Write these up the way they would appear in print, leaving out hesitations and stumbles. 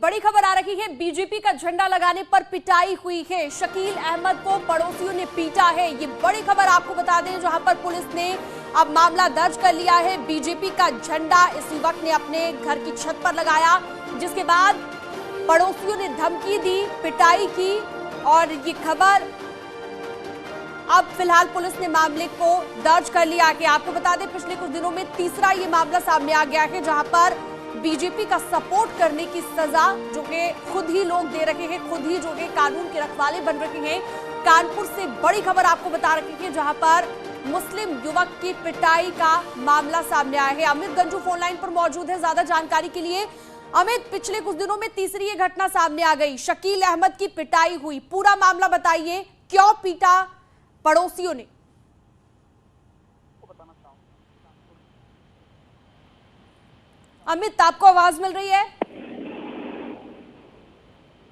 बड़ी खबर आ रही है। बीजेपी का झंडा लगाने पर पिटाई हुई है। शकील अहमद को पड़ोसियों ने पीटा है। ये बड़ी खबर आपको बता दें, जहां पर पुलिस ने अब मामला दर्ज कर लिया है। बीजेपी का झंडा इस युवक ने अपने घर की छत पर लगाया, जिसके बाद पड़ोसियों ने धमकी दी, पिटाई की। और ये खबर अब फिलहाल पुलिस ने मामले को दर्ज कर लिया है। आपको बता दें, पिछले कुछ दिनों में तीसरा ये मामला सामने आ गया है, जहां पर बीजेपी का सपोर्ट करने की सजा जो है खुद ही लोग दे रहे हैं, खुद ही जो है कानून के रखवाले बन रहे हैं। कानपुर से बड़ी खबर आपको बता रही है, जहां पर मुस्लिम युवक की पिटाई का मामला सामने आया है। अमित गंजू फोन लाइन पर मौजूद है ज्यादा जानकारी के लिए। अमित, पिछले कुछ दिनों में तीसरी ये घटना सामने आ गई, शकील अहमद की पिटाई हुई, पूरा मामला बताइए, क्यों पीटा पड़ोसियों ने? अमित, आपको आवाज मिल रही है?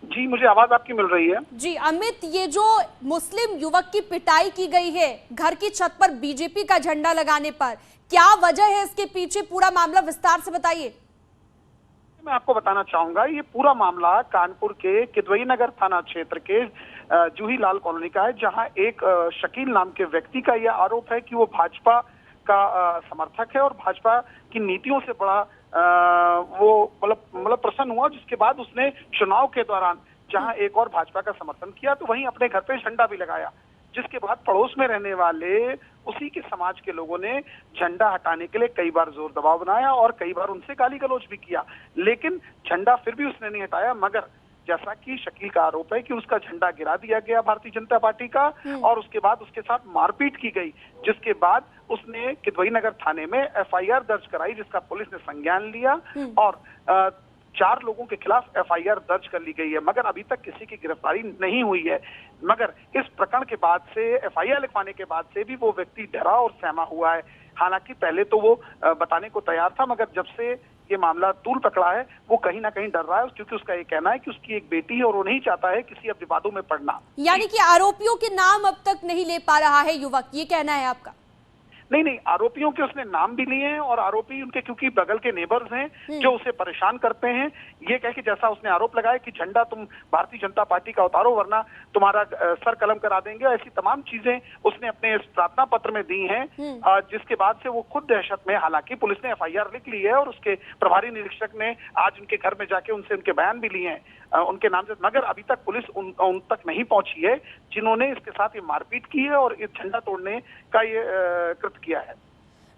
जी, मुझे आवाज आपकी मिल रही है। जी अमित, ये जो मुस्लिम युवक की पिटाई की गई है घर की छत पर बीजेपी का झंडा लगाने पर, क्या वजह है इसके पीछे? पूरा मामला विस्तार से बताइए। मैं आपको बताना चाहूंगा, ये पूरा मामला कानपुर के किदवई नगर थाना क्षेत्र के जूही लाल कॉलोनी का है, जहां एक शकील नाम के व्यक्ति का यह आरोप है कि वो भाजपा का समर्थक है और भाजपा की नीतियों से बड़ा वो मतलब प्रसन्न हुआ, जिसके बाद उसने चुनाव के दौरान जहां एक और भाजपा का समर्थन किया तो वहीं अपने घर पे झंडा भी लगाया, जिसके बाद पड़ोस में रहने वाले उसी के समाज के लोगों ने झंडा हटाने के लिए कई बार जोर दबाव बनाया और कई बार उनसे गाली गलौज भी किया, लेकिन झंडा फिर भी उसने नहीं हटाया। मगर जैसा कि शकील का आरोप है कि उसका झंडा गिरा दिया गया भारतीय जनता पार्टी का और उसके बाद उसके साथ मारपीट की गई, जिसके बाद उसने किदवई नगर थाने में एफआईआर दर्ज कराई, जिसका पुलिस ने संज्ञान लिया और 4 लोगों के खिलाफ एफआईआर दर्ज कर ली गई है, मगर अभी तक किसी की गिरफ्तारी नहीं हुई है। मगर इस प्रकरण के बाद से, एफआईआर लिखवाने के बाद से भी वो व्यक्ति डरा और सहमा हुआ है। हालांकि पहले तो वो बताने को तैयार था, मगर जब से ये मामला तूल पकड़ा है वो कहीं ना कहीं डर रहा है, क्योंकि उसका ये कहना है कि उसकी एक बेटी है और वो नहीं चाहता है किसी अब विवादों में पड़ना। यानी कि आरोपियों के नाम अब तक नहीं ले पा रहा है युवक, ये कहना है आपका? नहीं, आरोपियों के उसने नाम भी लिए हैं और आरोपी उनके क्योंकि बगल के नेबर्स हैं जो उसे परेशान करते हैं। ये कह के जैसा उसने आरोप लगाया कि झंडा तुम भारतीय जनता पार्टी का उतारो वरना तुम्हारा सर कलम करा देंगे, ऐसी तमाम चीजें उसने अपने इस प्रार्थना पत्र में दी हैं, जिसके बाद से वो खुद दहशत में। हालांकि पुलिस ने एफआईआर लिख ली है और उसके प्रभारी निरीक्षक ने आज उनके घर में जाके उनसे उनके बयान भी लिए हैं उनके नाम से, मगर अभी तक पुलिस उन तक नहीं पहुंची है जिन्होंने इसके साथ ये मारपीट की है और इस झंडा तोड़ने का ये कृत्य किया है।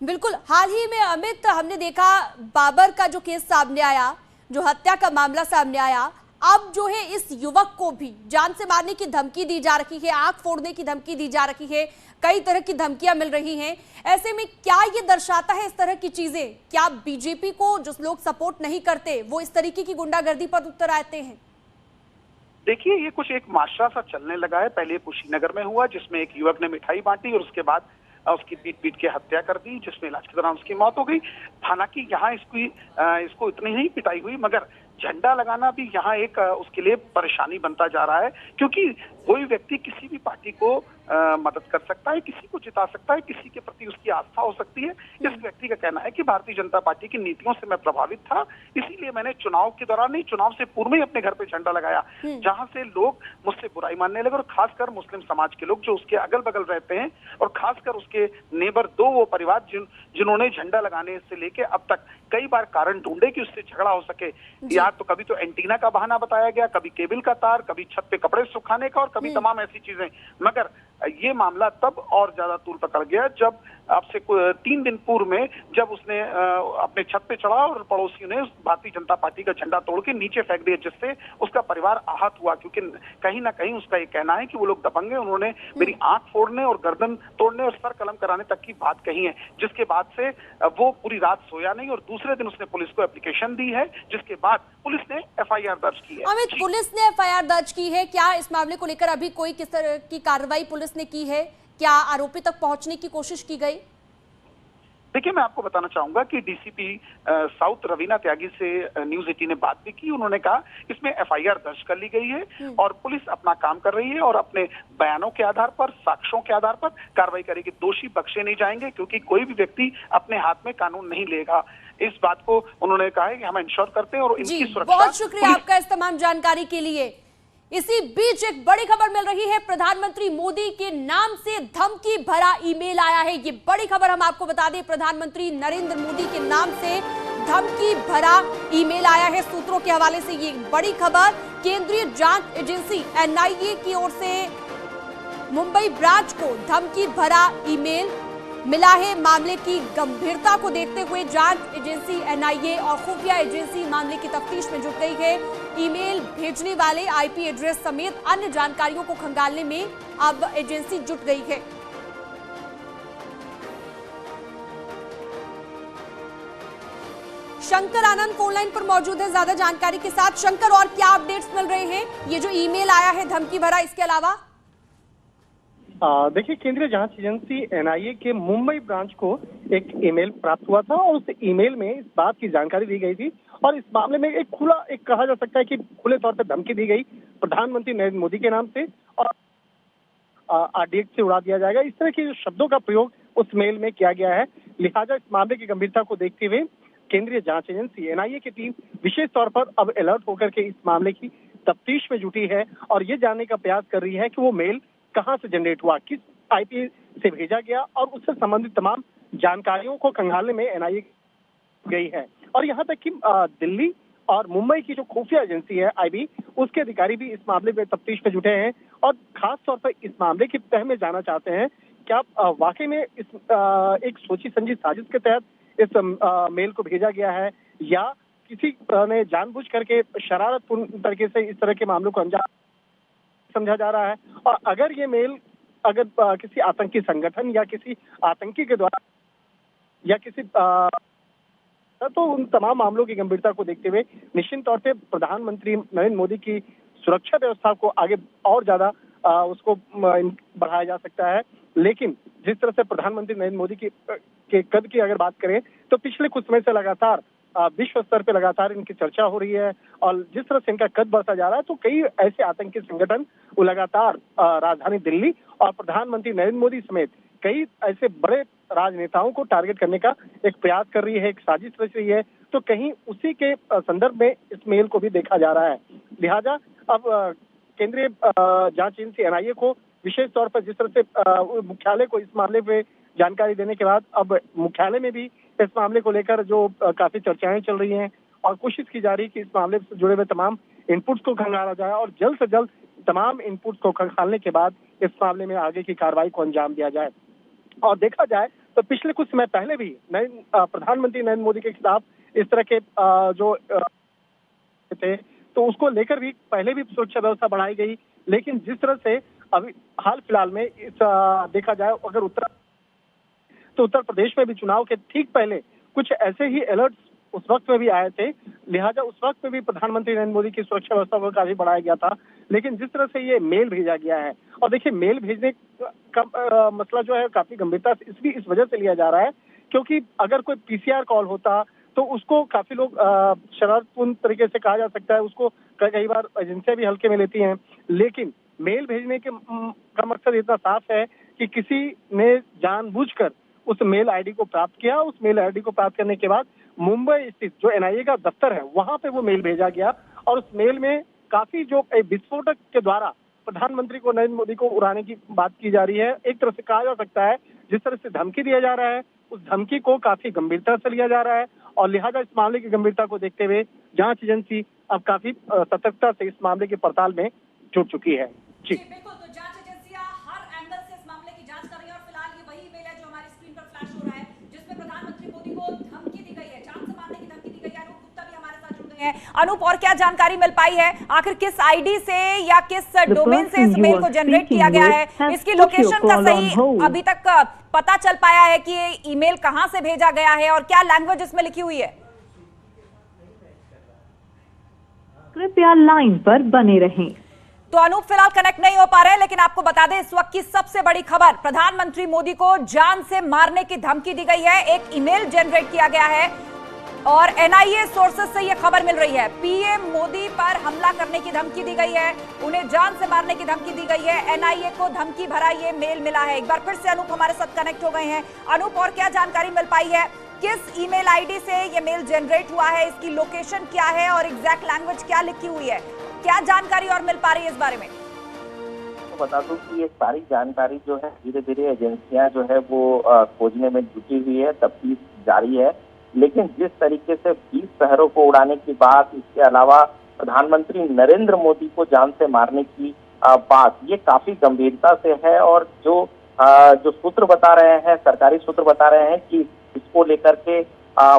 बिल्कुल, हाल ही में अमित हमने देखा बाबर का जो केस सामने आया, जो हत्या का मामला सामने आया, अब जो है इस युवक को भी जान से मारने की धमकी दी जा रही है, आंख फोड़ने की धमकी दी जा रही है, कई तरह की धमकियां मिल रही हैं। ऐसे में क्या ये दर्शाता है इस तरह की चीजें? क्या बीजेपी को जो लोग सपोर्ट नहीं करते वो इस तरीके की गुंडागर्दी पर उतर आते हैं? देखिए, ये कुछ एक माशरा सा चलने लगा है। पहले कुशीनगर में हुआ, जिसमें एक युवक ने मिठाई बांटी और उसके बाद उसकी पीट के हत्या कर दी, जिसमें इलाज के दौरान उसकी मौत हो गई। हालांकि यहाँ इसको इतनी ही पिटाई हुई, मगर झंडा लगाना भी यहाँ एक उसके लिए परेशानी बनता जा रहा है, क्योंकि कोई व्यक्ति किसी भी पार्टी को मदद कर सकता है, किसी को जिता सकता है, किसी के प्रति उसकी आस्था हो सकती है। इस व्यक्ति का कहना है कि भारतीय जनता पार्टी की नीतियों से मैं प्रभावित था, इसीलिए मैंने चुनाव के दौरान नहीं, चुनाव से पूर्व ही अपने घर पे झंडा लगाया, जहां से लोग मुझसे बुराई मानने लगे और खासकर मुस्लिम समाज के लोग जो उसके अगल बगल रहते हैं और खासकर उसके नेबर 2 वो परिवार जिन्होंने झंडा लगाने से लेके अब तक कई बार कारण ढूंढे कि उससे झगड़ा हो सके। या तो कभी तो एंटीना का बहाना बताया गया, कभी केबल का तार, कभी छत पे कपड़े सुखाने का और कभी तमाम ऐसी चीजें। मगर ये मामला तब और ज्यादा तूल पकड़ गया जब अब से 3 दिन पूर्व में जब उसने अपने छत पे चढ़ा और पड़ोसियों ने भारतीय जनता पार्टी का झंडा तोड़ के नीचे फेंक दिया, जिससे उसका परिवार आहत हुआ, क्योंकि कहीं ना कहीं उसका ये कहना है कि वो लोग दबंग हैं, उन्होंने मेरी आंख फोड़ने और गर्दन तोड़ने और सर कलम कराने तक की बात कही है, जिसके बाद से वो पूरी रात सोया नहीं और दूसरे दिन उसने पुलिस को एप्लीकेशन दी है, जिसके बाद पुलिस ने एफआईआर दर्ज की है। अमित, पुलिस ने एफआईआर दर्ज की है, क्या इस मामले को लेकर अभी कोई किस तरह की कार्रवाई पुलिस ने की है? क्या आरोपी तक पहुंचने की कोशिश की गई? देखिए, मैं आपको बताना चाहूंगा कि डीसीपी साउथ रवीना त्यागी से न्यूज 18 ने बात भी की। उन्होंने कहा इसमें एफआईआर दर्ज कर ली गई है और पुलिस अपना काम कर रही है और अपने बयानों के आधार पर, साक्ष्यों के आधार पर कार्रवाई करेगी। दोषी बख्शे नहीं जाएंगे, क्योंकि कोई भी व्यक्ति अपने हाथ में कानून नहीं लेगा। इस बात को उन्होंने कहा है कि हम इंश्योर करते हैं और इनकी सुरक्षा। बहुत शुक्रिया आपका इस तमाम जानकारी के लिए। इसी बीच एक बड़ी खबर मिल रही है, प्रधानमंत्री मोदी के नाम से धमकी भरा ईमेल आया है। ये बड़ी खबर हम आपको बता दें, प्रधानमंत्री नरेंद्र मोदी के नाम से धमकी भरा ईमेल आया है। सूत्रों के हवाले से ये बड़ी खबर, केंद्रीय जांच एजेंसी एनआईए की ओर से मुंबई ब्रांच को धमकी भरा ईमेल मिला है। मामले की गंभीरता को देखते हुए जांच एजेंसी एनआईए और खुफिया एजेंसी मामले की तफ्तीश में जुट गई है। ईमेल भेजने वाले आईपी एड्रेस समेत अन्य जानकारियों को खंगालने में अब एजेंसी जुट गई है। शंकर आनंद फोन लाइन पर मौजूद है ज्यादा जानकारी के साथ। शंकर, और क्या अपडेट्स मिल रहे हैं? ये जो ईमेल आया है धमकी भरा, इसके अलावा देखिए, केंद्रीय जांच एजेंसी एनआईए के मुंबई ब्रांच को एक ईमेल प्राप्त हुआ था और उस ईमेल में इस बात की जानकारी दी गई थी और इस मामले में एक कहा जा सकता है कि खुले तौर पर धमकी दी गई प्रधानमंत्री नरेंद्र मोदी के नाम से और आरडीएक्स से उड़ा दिया जाएगा। इस तरह के शब्दों का प्रयोग उस मेल में किया गया है। लिहाजा इस मामले की गंभीरता को देखते हुए केंद्रीय जांच एजेंसी एनआईए की टीम विशेष तौर पर अब अलर्ट होकर के इस मामले की तफ्तीश में जुटी है और ये जानने का प्रयास कर रही है कि वो मेल कहां से जनरेट हुआ, किस आईपी से भेजा गया और उससे संबंधित तमाम जानकारियों को खंगालने में एनआईए गई है। और यहां तक कि दिल्ली और मुंबई की जो खुफिया एजेंसी है आईबी, उसके अधिकारी भी इस मामले में तफ्तीश में जुटे हैं और खास तौर पर इस मामले की तह में जाना चाहते हैं क्या वाकई में इस एक सोची समझी साजिश के तहत इस मेल को भेजा गया है या किसी ने जानबूझ करके शरारतपूर्ण तरीके से इस तरह के मामलों को अंजाम समझा जा रहा है। और अगर ये मेल किसी आतंकी संगठन या किसी आतंकी के द्वारा या किसी तो उन तमाम मामलों की गंभीरता को देखते हुए निश्चित तौर पे प्रधानमंत्री नरेंद्र मोदी की सुरक्षा व्यवस्था को आगे और ज्यादा उसको बढ़ाया जा सकता है। लेकिन जिस तरह से प्रधानमंत्री नरेंद्र मोदी के कद की अगर बात करें तो पिछले कुछ समय से लगातार विश्व स्तर पे लगातार इनकी चर्चा हो रही है और जिस तरह से इनका कद बढ़ता जा रहा है तो कई ऐसे आतंकी संगठन वो लगातार राजधानी दिल्ली और प्रधानमंत्री नरेंद्र मोदी समेत कई ऐसे बड़े राजनेताओं को टारगेट करने का एक प्रयास कर रही है, एक साजिश रच रही है। तो कहीं उसी के संदर्भ में इस मेल को भी देखा जा रहा है। लिहाजा अब केंद्रीय जांच एजेंसी एनआईए को विशेष तौर पर जिस तरह से मुख्यालय को इस मामले पे जानकारी देने के बाद अब मुख्यालय में भी इस मामले को लेकर जो काफी चर्चाएं चल रही हैं और कोशिश की जा रही है कि इस मामले से जुड़े हुए तमाम इनपुट्स को खंगाला जाए और जल्द से जल्द तमाम इनपुट्स को खंगालने के बाद इस मामले में आगे की कार्रवाई को अंजाम दिया जाए। और देखा जाए तो पिछले कुछ समय पहले भी प्रधानमंत्री नरेंद्र मोदी के खिलाफ इस तरह के जो थे तो उसको लेकर भी पहले भी सुरक्षा व्यवस्था बढ़ाई गई। लेकिन जिस तरह से अभी हाल फिलहाल में इस देखा जाए अगर उत्तर प्रदेश में भी चुनाव के ठीक पहले कुछ ऐसे ही अलर्ट उस वक्त में भी आए थे। लिहाजा उस वक्त में भी प्रधानमंत्री नरेंद्र मोदी की सुरक्षा व्यवस्था को काफी बढ़ाया गया था। लेकिन जिस तरह से ये मेल भेजा गया है और देखिए मेल भेजने का मसला जो है काफी गंभीरता से इस वजह से लिया जा रहा है क्योंकि अगर कोई पीसीआर कॉल होता तो उसको काफी लोग शरारतपूर्ण तरीके से कहा जा सकता है, उसको कई बार एजेंसियां भी हल्के में लेती हैं। लेकिन मेल भेजने का मकसद इतना साफ है कि किसी ने जानबूझकर उस मेल आईडी को प्राप्त किया। उस मेल आईडी को प्राप्त करने के बाद मुंबई स्थित जो एनआईए का दफ्तर है वहां पे वो मेल भेजा गया और उस मेल में काफी जो विस्फोटक के द्वारा प्रधानमंत्री को नरेंद्र मोदी को उड़ाने की बात की जा रही है। एक तरह से कहा जा सकता है जिस तरह से धमकी दिया जा रहा है उस धमकी को काफी गंभीरता से लिया जा रहा है और लिहाजा इस मामले की गंभीरता को देखते हुए जांच एजेंसी अब काफी सतर्कता से इस मामले की पड़ताल में जुट चुकी है। जी बिल्कुल, तो जांच एजेंसियां हर एंगल से इस मामले की जांच कर रही है और फिलहाल ये वही ईमेल है जो हमारी स्क्रीन पर फ्लैश हो रहा है जिसमें प्रधानमंत्री मोदी को धमकी दी गई है, जान से मारने की धमकी दी गई है। अनूप गुप्ता भी हमारे साथ जुड़ गए हैं। अनूप, और क्या जानकारी मिल पाई है? आखिर किस आईडी से या किस डोमेन से इस मेल को जनरेट किया गया है? इसकी लोकेशन का सही अभी तक पता चल पाया है कि ये ईमेल कहां से भेजा गया है और क्या लैंग्वेज इसमें लिखी हुई है? कृपया लाइन पर बने रहें। तो अनूप फिलहाल कनेक्ट नहीं हो पा रहे हैं, लेकिन आपको बता दें इस वक्त की सबसे बड़ी खबर, प्रधानमंत्री मोदी को जान से मारने की धमकी दी गई है। एक ईमेल जनरेट किया गया है और एनआईए सोर्सेज से यह खबर मिल रही है। पीएम मोदी पर हमला करने की धमकी दी गई है, उन्हें जान से मारने की धमकी दी गई है। एनआईए को धमकी भरा ये मेल मिला है। एक बार फिर से अनूप हमारे साथ कनेक्ट हो गए हैं। अनूप, और क्या जानकारी मिल पाई है? किस ईमेल आईडी से ये मेल जनरेट हुआ है, इसकी लोकेशन क्या है और एग्जैक्ट लैंग्वेज क्या लिखी हुई है, क्या जानकारी और मिल पा रही है इस बारे में? तो बता दूं कि ये सारी जानकारी जो है धीरे धीरे एजेंसियां जो है वो खोजने में जुटी हुई है, तफ्तीश जारी है। लेकिन जिस तरीके से 20 शहरों को उड़ाने की बात, इसके अलावा प्रधानमंत्री नरेंद्र मोदी को जान से मारने की बात, ये काफी गंभीरता से है। और जो सूत्र बता रहे हैं, सरकारी सूत्र बता रहे हैं कि इसको लेकर के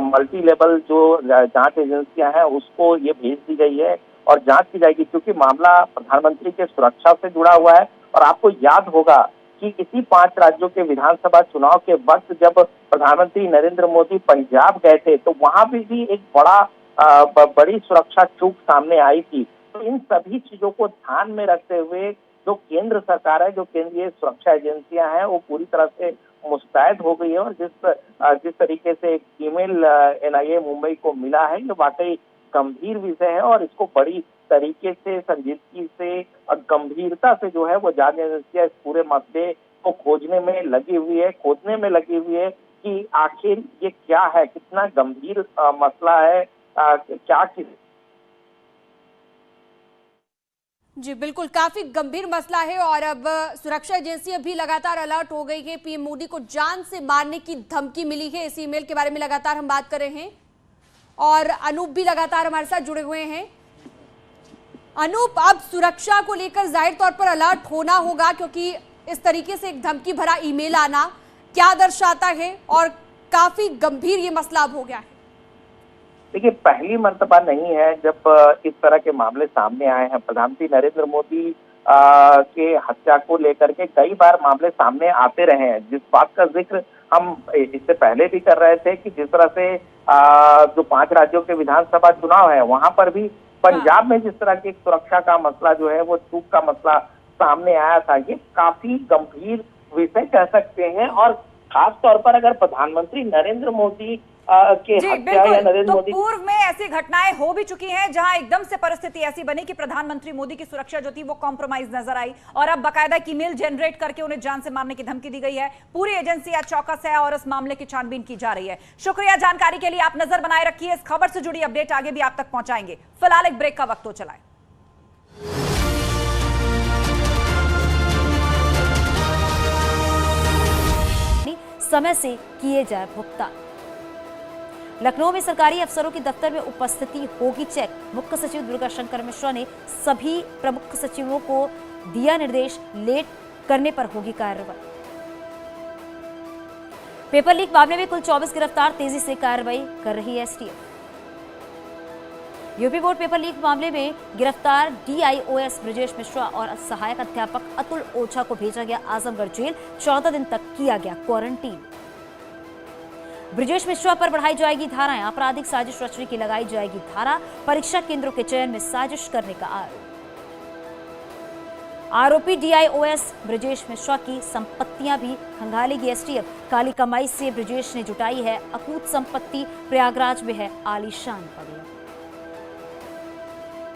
मल्टी लेवल जो जांच एजेंसियां हैं उसको ये भेज दी गई है और जांच की जाएगी, क्योंकि मामला प्रधानमंत्री के सुरक्षा से जुड़ा हुआ है। और आपको याद होगा कि इसी 5 राज्यों के विधानसभा चुनाव के वक्त जब प्रधानमंत्री नरेंद्र मोदी पंजाब गए थे तो वहां भी एक बड़ी सुरक्षा चूक सामने आई थी। तो इन सभी चीजों को ध्यान में रखते हुए जो केंद्र सरकार है, जो केंद्रीय सुरक्षा एजेंसियां हैं, वो पूरी तरह से मुस्तैद हो गई है। और जिस तरीके से एक ईमेल एनआईए मुंबई को मिला है, ये वाकई गंभीर विषय है और इसको बड़ी तरीके से, संजीदगी से और गंभीरता से जो है वो जांच एजेंसियां इस पूरे मसले को खोजने में लगी हुई है कि आखिर ये क्या है, कितना गंभीर मसला है, क्या किस। जी बिल्कुल, काफी गंभीर मसला है और अब सुरक्षा एजेंसी भी लगातार अलर्ट हो गई है। पीएम मोदी को जान से मारने की धमकी मिली है, इस ईमेल के बारे में लगातार हम बात कर रहे हैं और अनूप भी लगातार हमारे साथ जुड़े हुए हैं। अनूप, अब सुरक्षा को लेकर जाहिर तौर पर अलर्ट होना होगा, क्योंकि इस तरीके से एक धमकी भरा ईमेल आना क्या दर्शाता है और काफी गंभीर ये मसला अब हो गया है। देखिए, पहली मर्तबा नहीं है जब इस तरह के मामले सामने आए हैं। प्रधानमंत्री नरेंद्र मोदी के हत्या को लेकर के कई बार मामले सामने आते रहे हैं, जिस बात का जिक्र हम इससे पहले भी कर रहे थे कि जिस तरह से जो 5 राज्यों के विधानसभा चुनाव है वहां पर भी पंजाब में जिस तरह की सुरक्षा का मसला जो है वो चूक का मसला सामने आया था। ये काफी गंभीर विषय कह सकते हैं और खास तौर पर अगर प्रधानमंत्री नरेंद्र मोदी के हत्या या नरेंद्र मोदी, पूर्व में ऐसी घटनाएं हो भी चुकी हैं जहां एकदम से परिस्थिति ऐसी बनी कि प्रधानमंत्री मोदी की सुरक्षा जो थी वो कॉम्प्रोमाइज नजर आई और अब बाकायदा एक ईमेल जनरेट करके उन्हें जान से मारने की धमकी दी गई है। पूरी एजेंसी आज चौकस है और इस मामले की छानबीन की जा रही है। शुक्रिया जानकारी के लिए। आप नजर बनाए रखिए, इस खबर से जुड़ी अपडेट आगे भी आप तक पहुंचाएंगे। फिलहाल एक ब्रेक का वक्त हो चला है। समय से किए जाए भुगतान। लखनऊ में सरकारी अफसरों की दफ्तर में उपस्थिति होगी चेक। मुख्य सचिव दुर्गा शंकर मिश्रा ने सभी प्रमुख सचिवों को दिया निर्देश, लेट करने पर होगी कार्रवाई। पेपर लीक मामले में कुल 24 गिरफ्तार, तेजी से कार्रवाई कर रही है STF. UP board paper leak मामले में गिरफ्तार डीआईओएस ब्रजेश मिश्रा और सहायक अध्यापक अतुल ओझा को भेजा गया आजमगढ़ जेल। 14 दिन तक किया गया क्वारंटीन। ब्रजेश मिश्रा पर बढ़ाई जाएगी धाराएं, आपराधिक साजिश रचने की लगाई जाएगी धारा। परीक्षा केंद्रों के चयन में साजिश करने का आरोपी डीआईओएस ब्रजेश मिश्रा की संपत्तियां भी खंगालेगी एसटीएफ। काली कमाई से ब्रजेश ने जुटाई है अकूत संपत्ति, प्रयागराज में है आलीशान बंगला।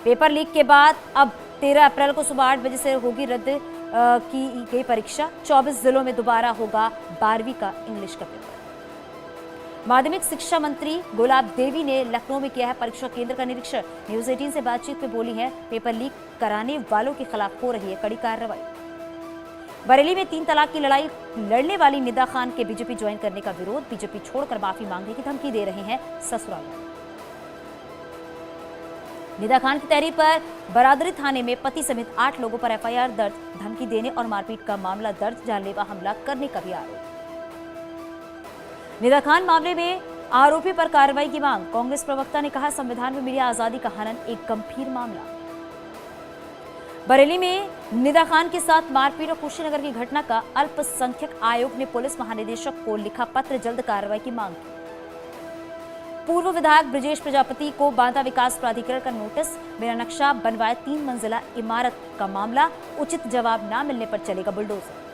पेपर लीक के बाद अब 13 अप्रैल को सुबह 8 बजे से होगी रद्द की गई परीक्षा। 24 जिलों में दोबारा होगा 12वीं का इंग्लिश का पेपर। माध्यमिक शिक्षा मंत्री गुलाब देवी ने लखनऊ में किया है परीक्षा केंद्र का निरीक्षण। न्यूज 18 से बातचीत में बोली है, पेपर लीक कराने वालों के खिलाफ हो रही है कड़ी कार्रवाई। बरेली में 3 तलाक की लड़ाई लड़ने वाली निदा खान के बीजेपी ज्वाइन करने का विरोध। बीजेपी छोड़कर माफी मांगने की धमकी दे रहे हैं ससुराल। निदा खान की तहरीर पर बरादरी थाने में पति समेत 8 लोगों पर एफआईआर दर्ज। धमकी देने और मारपीट का मामला दर्ज, जानलेवा हमला करने का भी आरोप। निदा खान मामले में आरोपी पर कार्रवाई की मांग। कांग्रेस प्रवक्ता ने कहा, संविधान में मीडिया आजादी का हनन एक गंभीर मामला। बरेली में निदा खान के साथ मारपीट और कुशीनगर की घटना का अल्पसंख्यक आयोग ने पुलिस महानिदेशक को लिखा पत्र, जल्द कार्रवाई की मांग की। पूर्व विधायक ब्रजेश प्रजापति को बांदा विकास प्राधिकरण का नोटिस। बिना नक्शा बनवाए 3 मंजिला इमारत का मामला, उचित जवाब न मिलने पर चलेगा बुलडोजर।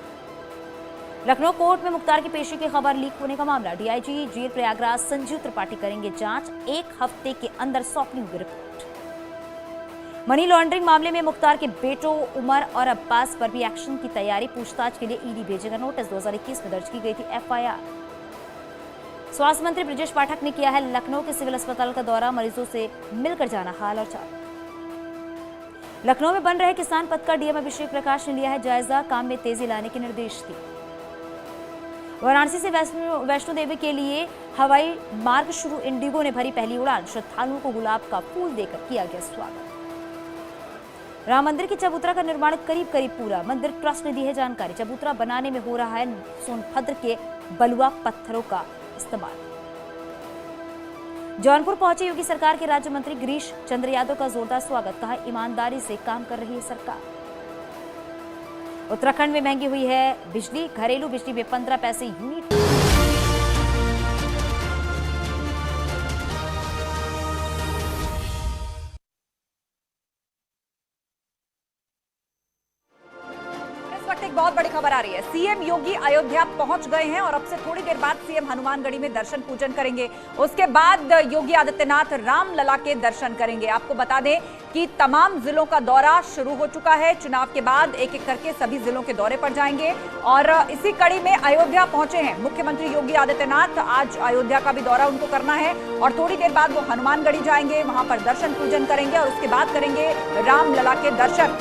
लखनऊ कोर्ट में मुख्तार की पेशी की खबर लीक होने का मामला। डीआईजी जेल प्रयागराज संजीव त्रिपाठी करेंगे जांच। 1 हफ्ते के अंदर सौंपनी होगी रिपोर्ट। मनी लॉन्ड्रिंग मामले में मुख्तार के बेटों उमर और अब्बास पर भी एक्शन की तैयारी। पूछताछ के लिए ईडी भेजेगा नोटिस। 2021 में दर्ज की गई थी एफआईआर। स्वास्थ्य मंत्री ब्रजेश पाठक ने किया है लखनऊ के सिविल अस्पताल का दौरा, मरीजों से मिलकर जाना हाल और चाल। लखनऊ में बन रहे किसान पथ का डीएम अभिषेक प्रकाश ने लिया है जायजा, काम में तेजी लाने के निर्देश दिए। वाराणसी से वैष्णो देवी के लिए हवाई मार्ग शुरू, इंडिगो ने भरी पहली उड़ान, श्रद्धालुओं को गुलाब का फूल देकर किया गया स्वागत। राम मंदिर की चबूतरा का निर्माण करीब करीब पूरा, मंदिर ट्रस्ट ने दी है जानकारी। चबूतरा बनाने में हो रहा है सोनभद्र के बलुआ पत्थरों का इस्तेमाल। जौनपुर पहुंचे योगी सरकार के राज्य मंत्री गिरीश चंद्र यादव का जोरदार स्वागत, कहा ईमानदारी से काम कर रही है सरकार। उत्तराखंड में महंगी हुई है बिजली, घरेलू बिजली में 15 पैसे यूनिट। एक बहुत बड़ी खबर आ रही है, सीएम योगी अयोध्या पहुंच गए हैं और अब से थोड़ी देर बाद सीएम हनुमानगढ़ी में दर्शन पूजन करेंगे। उसके बाद योगी आदित्यनाथ रामलला के दर्शन करेंगे। आपको बता दें कि तमाम जिलों का दौरा शुरू हो चुका है। चुनाव के बाद एक एक करके सभी जिलों के दौरे पर जाएंगे और इसी कड़ी में अयोध्या पहुंचे हैं मुख्यमंत्री योगी आदित्यनाथ। आज अयोध्या का भी दौरा उनको करना है और थोड़ी देर बाद वो हनुमानगढ़ी जाएंगे, वहां पर दर्शन पूजन करेंगे और उसके बाद करेंगे रामलला के दर्शन।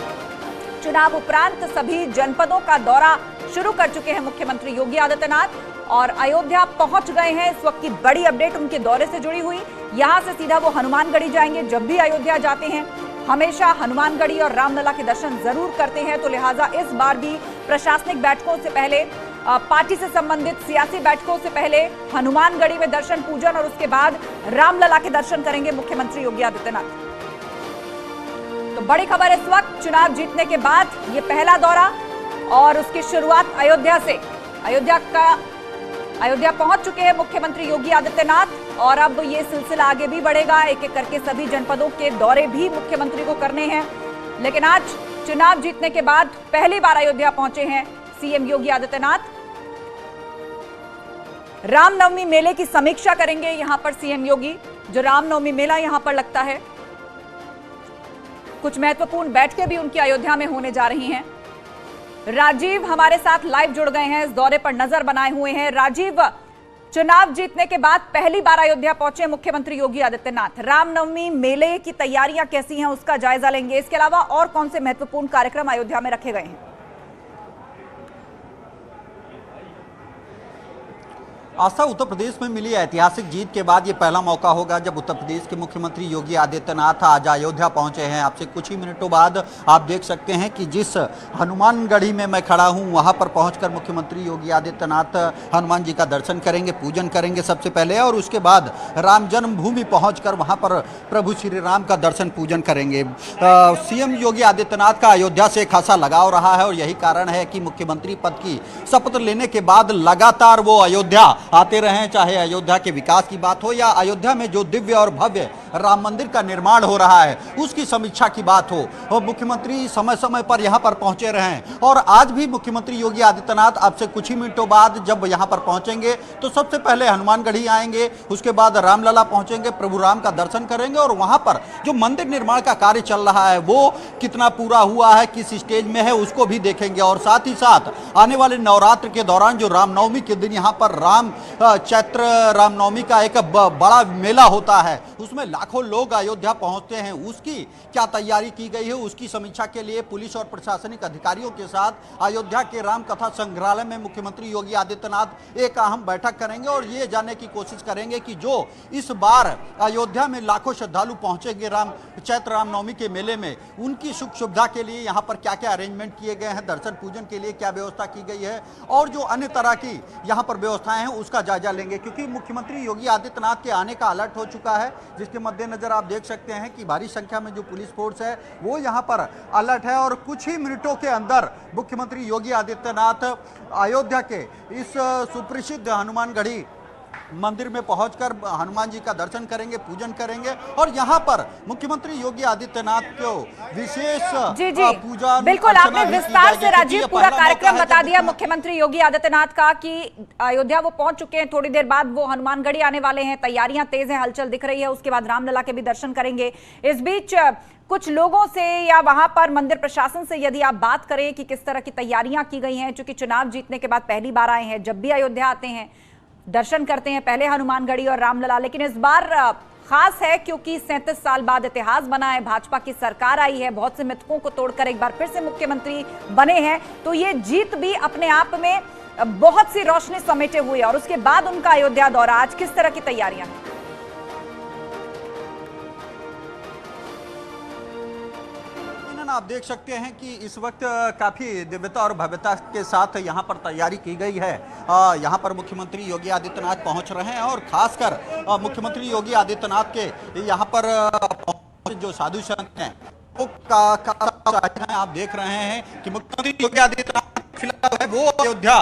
चुनाव उपरांत सभी जनपदों का दौरा शुरू कर चुके हैं मुख्यमंत्री योगी आदित्यनाथ और अयोध्या पहुंच गए हैं। इस वक्त की बड़ी अपडेट उनके दौरे से जुड़ी हुई, यहां से सीधा वो हनुमानगढ़ी जाएंगे। जब भी अयोध्या जाते हैं हमेशा हनुमानगढ़ी और रामलला के दर्शन जरूर करते हैं, तो लिहाजा इस बार भी प्रशासनिक बैठकों से पहले, पार्टी से संबंधित सियासी बैठकों से पहले हनुमानगढ़ी में दर्शन पूजन और उसके बाद रामलला के दर्शन करेंगे मुख्यमंत्री योगी आदित्यनाथ। तो बड़ी खबर इस वक्त, चुनाव जीतने के बाद ये पहला दौरा और उसकी शुरुआत अयोध्या से। अयोध्या पहुंच चुके हैं मुख्यमंत्री योगी आदित्यनाथ और अब ये सिलसिला आगे भी बढ़ेगा। एक एक करके सभी जनपदों के दौरे भी मुख्यमंत्री को करने हैं, लेकिन आज चुनाव जीतने के बाद पहली बार अयोध्या पहुंचे हैं सीएम योगी आदित्यनाथ। रामनवमी मेले की समीक्षा करेंगे यहां पर सीएम योगी। जो रामनवमी मेला यहां पर लगता है, कुछ महत्वपूर्ण बैठकें भी उनकी अयोध्या में होने जा रही हैं। राजीव हमारे साथ लाइव जुड़ गए हैं, इस दौरे पर नजर बनाए हुए हैं। राजीव, चुनाव जीतने के बाद पहली बार अयोध्या पहुंचे मुख्यमंत्री योगी आदित्यनाथ, रामनवमी मेले की तैयारियां कैसी हैं उसका जायजा लेंगे। इसके अलावा और कौन से महत्वपूर्ण कार्यक्रम अयोध्या में रखे गए हैं? आस्था, उत्तर प्रदेश में मिली ऐतिहासिक जीत के बाद ये पहला मौका होगा जब उत्तर प्रदेश के मुख्यमंत्री योगी आदित्यनाथ आज अयोध्या पहुंचे हैं। आपसे कुछ ही मिनटों बाद आप देख सकते हैं कि जिस हनुमानगढ़ी में मैं खड़ा हूं वहां पर पहुंचकर मुख्यमंत्री योगी आदित्यनाथ हनुमान जी का दर्शन करेंगे, पूजन करेंगे सबसे पहले और उसके बाद राम जन्मभूमि पहुंचकर वहां पर प्रभु श्री राम का दर्शन पूजन करेंगे। सीएम योगी आदित्यनाथ का अयोध्या से खासा लगाव रहा है और यही कारण है कि मुख्यमंत्री पद की शपथ लेने के बाद लगातार वो अयोध्या आते रहे, चाहे अयोध्या के विकास की बात हो या अयोध्या में जो दिव्य और भव्य राम मंदिर का निर्माण हो रहा है उसकी समीक्षा की बात हो। और मुख्यमंत्री समय समय पर यहां पर पहुंचे रहे और आज भी मुख्यमंत्री योगी आदित्यनाथ अब से कुछ ही मिनटों बाद जब यहां पर पहुंचेंगे तो सबसे पहले हनुमानगढ़ी आएंगे, उसके बाद रामलला पहुंचेंगे, प्रभु राम का दर्शन करेंगे और वहां पर जो मंदिर निर्माण का कार्य चल रहा है वो कितना पूरा हुआ है, किस स्टेज में है, उसको भी देखेंगे। और साथ ही साथ आने वाले नवरात्र के दौरान जो रामनवमी के दिन यहाँ पर चैत्र रामनवमी का एक बड़ा मेला होता है, उसमें लाखों लोग अयोध्या पहुंचते हैं, उसकी क्या तैयारी की गई है उसकी समीक्षा के लिए पुलिस और प्रशासनिक अधिकारियों के साथ अयोध्या के राम कथा संग्रहालय में मुख्यमंत्री योगी आदित्यनाथ एक अहम बैठक करेंगे और ये जानने की कोशिश करेंगे कि जो इस बार अयोध्या में लाखों श्रद्धालु पहुंचेंगे चैत्र रामनवमी के मेले में, उनकी सुख सुविधा के लिए यहाँ पर क्या क्या अरेंजमेंट किए गए हैं, दर्शन पूजन के लिए क्या व्यवस्था की गई है और जो अन्य तरह की यहाँ पर व्यवस्थाएं हैं उसका जायजा लेंगे। क्योंकि मुख्यमंत्री योगी आदित्यनाथ के आने का अलर्ट हो चुका है, जिसके मद्देनजर आप देख सकते हैं कि भारी संख्या में जो पुलिस फोर्स है वो यहाँ पर अलर्ट है और कुछ ही मिनटों के अंदर मुख्यमंत्री योगी आदित्यनाथ अयोध्या के इस सुप्रसिद्ध हनुमानगढ़ी मंदिर में पहुंचकर हनुमान जी का दर्शन करेंगे, पूजन करेंगे और यहाँ पर मुख्यमंत्री योगी आदित्यनाथ को विशेष पूजा। बिल्कुल, आपने विस्तार से राजीव पूरा कार्यक्रम बता दिया मुख्यमंत्री योगी आदित्यनाथ का कि अयोध्या वो पहुंच चुके हैं, थोड़ी देर बाद वो हनुमानगढ़ी आने वाले हैं, तैयारियां तेज हैं, हलचल दिख रही है, उसके बाद रामलला के भी दर्शन करेंगे। इस बीच कुछ लोगों से या वहां पर मंदिर प्रशासन से यदि आप बात करें कि किस तरह की तैयारियां की गई हैं, चूंकि चुनाव जीतने के बाद पहली बार आए हैं, जब भी अयोध्या आते हैं दर्शन करते हैं पहले हनुमानगढ़ी और रामलला, लेकिन इस बार खास है क्योंकि 37 साल बाद इतिहास बना है, भाजपा की सरकार आई है, बहुत से मिथकों को तोड़कर एक बार फिर से मुख्यमंत्री बने हैं, तो ये जीत भी अपने आप में बहुत सी रोशनी समेटे हुए और उसके बाद उनका अयोध्या दौरा, आज किस तरह की तैयारियां हैं? आप देख सकते हैं कि इस वक्त काफी दिव्यता और भव्यता के साथ यहाँ पर तैयारी की गई है। यहाँ पर मुख्यमंत्री योगी आदित्यनाथ पहुंच रहे हैं और खासकर मुख्यमंत्री योगी आदित्यनाथ के यहाँ पर जो साधु संत हैं वो आप देख रहे हैं कि मुख्यमंत्री योगी आदित्यनाथ वो अयोध्या